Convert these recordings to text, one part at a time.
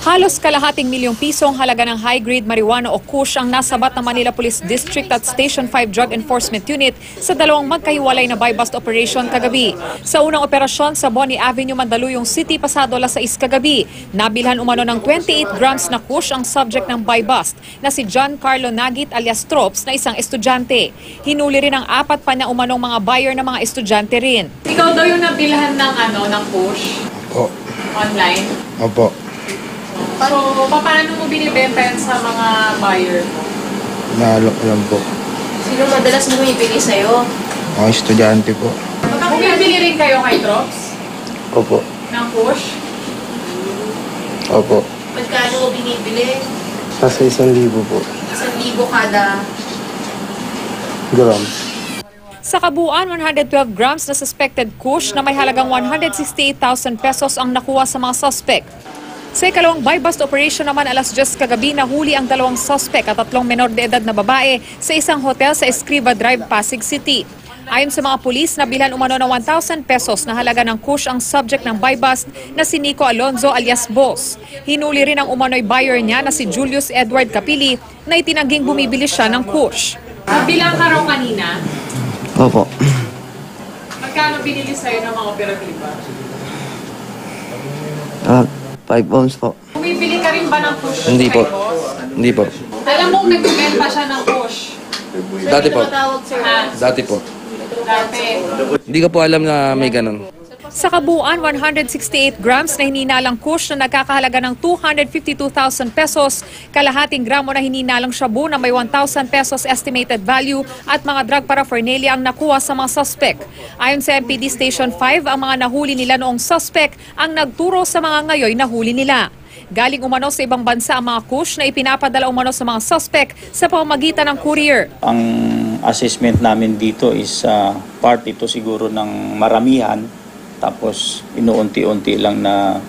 Halos kalahating milyong pisong halaga ng high-grade marijuana o kush ang nasabat ng Manila Police District at Station 5 Drug Enforcement Unit sa dalawang magkahiwalay na buy-bust operation kagabi. Sa unang operasyon sa Boni Avenue, Mandaluyong City, pasado 6 kagabi, nabilhan umano ng 28 grams na kush ang subject ng buy-bust na si John Carlo Nagit alias Trops na isang estudyante. Hinuli rin ang 4 pa na umanong mga buyer na mga estudyante rin. Ikaw daw yung nabilhan ng kush? Opo. Online? Opo. So, paano mo binibenta yan sa mga buyer mo? Naalok lang po. Sino madalas bumibili sa'yo? Mga estudyante po. Bumibili rin kayo kay Drops? Opo. Ng push? Opo. Magkano mo binibili? Nasa 1,000 po. 1,000 kada. Grams. Sa kabuuan, 112 grams na suspected kush na may halagang 168,000 pesos ang nakuha sa mga suspect. Sa ikalawang buy-bust operation naman, 10:00 kagabi, nahuli ang 2 suspect at 3 menor de edad na babae sa isang hotel sa Escriva Drive, Pasig City. Ayon sa mga pulis, nabilhan umano ng 1,000 pesos na halaga ng kush ang subject ng buy-bust na si Nico Alonzo alias Boss. Hinuli rin ang umano'y buyer niya na si Julius Edward Capili na itinangging bumibili siya ng kush. Bilang ka raw kanina? Opo. Magkano binili sa'yo ng mga operatiba? 5 ounce po. Bumibili ka rin ba ng kush? Hindi po. Hindi po. Alam mong nagbibenta siya ng kush? Dati po. Tumatawag sa'yo. Dati po. Dati. Hindi ko po alam na may ganun. Sa kabuuan, 168 grams na hininalang kush na nagkakahalaga ng 252,000 pesos, kalahating gramo na hininalang shabu na may 1,000 pesos estimated value at mga drug paraphernalia ang nakuha sa mga suspect. Ayon sa MPD Station 5, ang mga nahuli nila noong suspect ang nagturo sa mga ngayoy nahuli nila. Galing umano sa ibang bansa ang mga kush na ipinapadala umano sa mga suspect sa pamamagitan ng courier. Ang assessment namin dito is part ito siguro ng maramihan. Tapos inuunti-unti lang na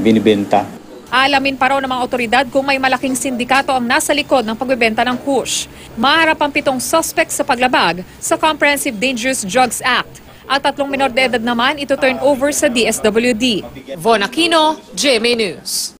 binibenta. Alamin pa raw ng mga otoridad kung may malaking sindikato ang nasa likod ng pagbebenta ng kush. Maharap ang 7 suspect sa paglabag sa Comprehensive Dangerous Drugs Act. At 3 menor de edad naman ito turn over sa DSWD. Von Aquino, GMA News.